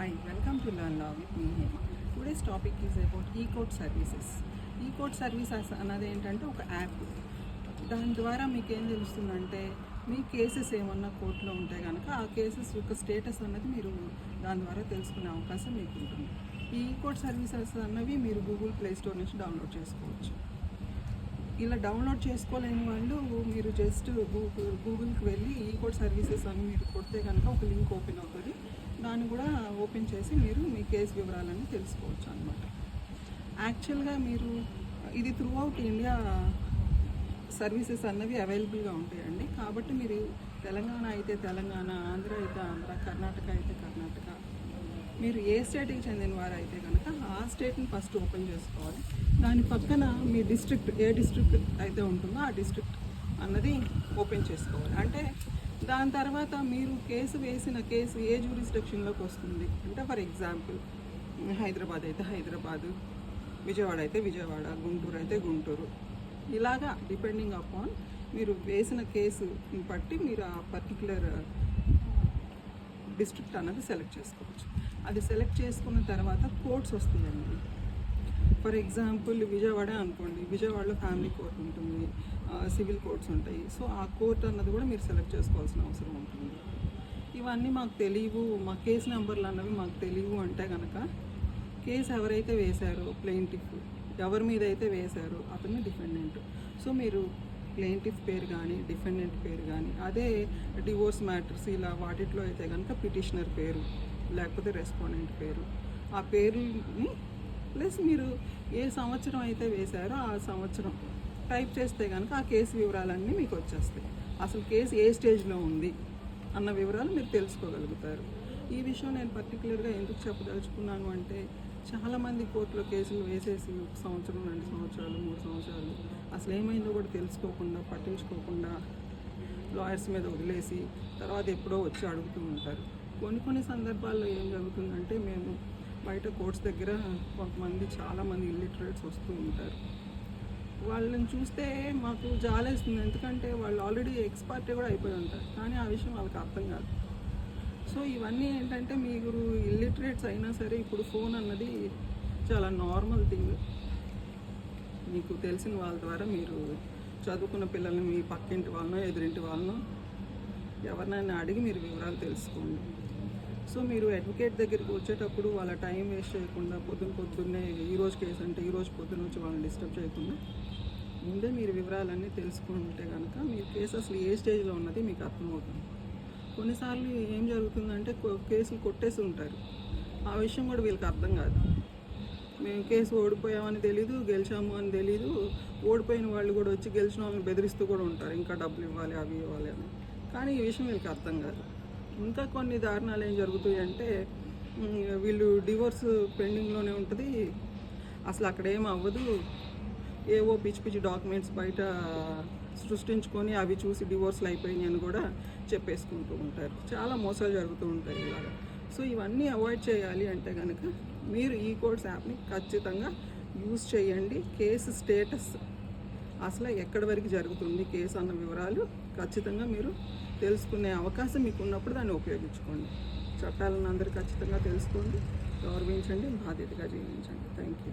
Hi, welcome to Learn Law with me Hema. Today's topic is about e-court services. E-court services అన్నది ఏంటంటే ఒక app. దాని ద్వారా మీకు ఏం తెలుస్తుందంటే మీ కేసెస్ ఏమన్నా కోర్టులో ఉంటే కనుక ఆ కేసెస్ యొక్క స్టేటస్ అన్నది మీరు దాని ద్వారా తెలుసుకునే అవకాశం మీకు ఉంటుంది. ఈ ఈ-కోర్ట్ సర్వీసెస్ అన్నవి మీరు గూగుల్ ప్లే స్టోర్ నుంచి డౌన్లోడ్ చేసుకోవచ్చు. ఇలా డౌన్లోడ్ చేసుకోలేని వాళ్ళు మీరు జస్ట్ గూగుల్కి వెళ్ళి ఈ-కోర్ట్ సర్వీసెస్ అని మీరు కొడితే కనుక ఒక లింక్ ఓపెన్ అవుతుంది. దాన్ని కూడా ఓపెన్ చేసి మీరు మీ కేసు వివరాలన్నీ తెలుసుకోవచ్చు అన్నమాట. యాక్చువల్గా మీరు ఇది త్రూ అవుట్ ఇండియా సర్వీసెస్ అన్నవి అవైలబుల్గా ఉంటాయండి. కాబట్టి మీరు తెలంగాణ అయితే తెలంగాణ, ఆంధ్ర అయితే ఆంధ్ర, కర్ణాటక అయితే కర్ణాటక, మీరు ఏ స్టేట్కి చెందిన వారు అయితే కనుక ఆ స్టేట్ని ఫస్ట్ ఓపెన్ చేసుకోవాలి. దాని పక్కన మీ డిస్ట్రిక్ట్ ఏ డిస్ట్రిక్ట్ అయితే ఉంటుందో ఆ డిస్ట్రిక్ట్ అన్నది ఓపెన్ చేసుకోవాలి. అంటే దాని తర్వాత మీరు కేసు వేసిన కేసు ఏ జ్యూరిస్డిక్షన్లోకి వస్తుంది అంటే ఫర్ ఎగ్జాంపుల్ హైదరాబాద్ అయితే హైదరాబాదు, విజయవాడ అయితే విజయవాడ, గుంటూరు అయితే గుంటూరు, ఇలాగా డిపెండింగ్ అపాన్ మీరు వేసిన కేసుని బట్టి మీరు ఆ పర్టికులర్ డిస్ట్రిక్ట్ అన్నది సెలెక్ట్ చేసుకోవచ్చు. అది సెలెక్ట్ చేసుకున్న తర్వాత కోర్ట్స్ వస్తాయండి. ఫర్ ఎగ్జాంపుల్ విజయవాడ అనుకోండి, విజయవాడలో ఫ్యామిలీ కోర్ట్ ఉంటుంది, సివిల్ కోర్ట్స్ ఉంటాయి. సో ఆ కోర్ట్ అన్నది కూడా మీరు సెలెక్ట్ చేసుకోవాల్సిన అవసరం ఉంటుంది. ఇవన్నీ మాకు తెలియవు, మా కేసు నెంబర్లు అన్నవి మాకు తెలియవు అంటే కనుక కేసు ఎవరైతే వేశారో ప్లెయింటిఫ్, ఎవరి మీద అయితే వేశారో అతను డిఫెండెంట్. సో మీరు ప్లెయింటిఫ్ పేరు కానీ డిఫెండెంట్ పేరు కానీ, అదే డివోర్స్ మ్యాటర్స్ ఇలా వాటిట్లో అయితే కనుక పిటిషనర్ పేరు లేకపోతే రెస్పాండెంట్ పేరు, ఆ పేరుని ప్లస్ మీరు ఏ సంవత్సరం అయితే వేశారో ఆ సంవత్సరం టైప్ చేస్తే కనుక ఆ కేసు వివరాలన్నీ మీకు వచ్చేస్తాయి. అసలు కేసు ఏ స్టేజ్లో ఉంది అన్న వివరాలు మీరు తెలుసుకోగలుగుతారు. ఈ విషయం నేను పర్టికులర్గా ఎందుకు చెప్పదలుచుకున్నాను అంటే చాలామంది కోర్టులో కేసులు వేసేసి 1 సంవత్సరం, 2 సంవత్సరాలు, 3 సంవత్సరాలు అసలు ఏమైందో కూడా తెలుసుకోకుండా పట్టించుకోకుండా లాయర్స్ మీద వదిలేసి తర్వాత ఎప్పుడో వచ్చి అడుగుతూ ఉంటారు. కొన్ని సందర్భాల్లో ఏం జరుగుతుందంటే మేము బయట కోర్ట్స్ దగ్గర కొంతమంది చాలామంది ఇల్లిటరేట్స్ వస్తూ ఉంటారు. వాళ్ళని చూస్తే మాకు జాలేస్తుంది, ఎందుకంటే వాళ్ళు ఆల్రెడీ ఎక్స్పర్ట్ కూడా అయిపోయి ఉంటారు, కానీ ఆ విషయం వాళ్ళకి అర్థం కాదు. సో ఇవన్నీ ఏంటంటే మీరు ఇల్లిటరేట్స్ అయినా సరే ఇప్పుడు ఫోన్ అన్నది చాలా నార్మల్ థింగ్. మీకు తెలిసిన వాళ్ళ ద్వారా మీరు చదువుకున్న పిల్లల్ని మీ పక్కింటి వాళ్ళనో ఎదురింటి వాళ్ళనో ఎవరినైనా అడిగి మీరు వివరాలు తెలుసుకోండి. సో మీరు అడ్వకేట్ దగ్గరికి వచ్చేటప్పుడు వాళ్ళ టైం వేస్ట్ చేయకుండా పొద్దున్నే ఈరోజు కేసు అంటే ఈరోజు పొద్దున్న వచ్చి వాళ్ళని డిస్టర్బ్ చేయకుండా ముందే మీరు వివరాలన్నీ తెలుసుకుంటే కనుక మీ కేసు అసలు ఏ స్టేజ్లో ఉన్నది మీకు అర్థమవుతుంది. కొన్నిసార్లు ఏం జరుగుతుందంటే కేసులు కొట్టేసి ఉంటారు, ఆ విషయం కూడా వీళ్ళకి అర్థం కాదు. మేము కేసు ఓడిపోయామని తెలీదు, గెలిచాము అని తెలీదు. ఓడిపోయిన వాళ్ళు కూడా వచ్చి గెలిచిన వాళ్ళని బెదిరిస్తూ కూడా ఉంటారు, ఇంకా డబ్బులు ఇవ్వాలి అవి ఇవ్వాలి అని. కానీ ఈ విషయం వీళ్ళకి అర్థం కాదు. ఇంకా కొన్ని దారుణాలు ఏం జరుగుతాయి అంటే వీళ్ళు డివోర్స్ పెండింగ్లోనే ఉంటుంది, అసలు అక్కడ ఏం అవ్వదు, ఏవో పిచ్చి డాక్యుమెంట్స్ బయట సృష్టించుకొని అవి చూసి డివోర్స్లు అయిపోయినాయి అని కూడా చెప్పేసుకుంటూ ఉంటారు. చాలా మోసాలు జరుగుతూ ఉంటాయి ఇలాగా. సో ఇవన్నీ అవాయిడ్ చేయాలి అంటే కనుక మీరు ఈ-కోర్ట్స్ యాప్ని ఖచ్చితంగా యూజ్ చేయండి. కేసు స్టేటస్ అసలు ఎక్కడి వరకు జరుగుతుంది కేసు అన్న వివరాలు ఖచ్చితంగా మీరు తెలుసుకునే అవకాశం మీకు ఉన్నప్పుడు దాన్ని ఉపయోగించుకోండి. చట్టాలను అందరూ ఖచ్చితంగా తెలుసుకోండి, గౌరవించండి, బాధ్యతగా జీవించండి. Thank you.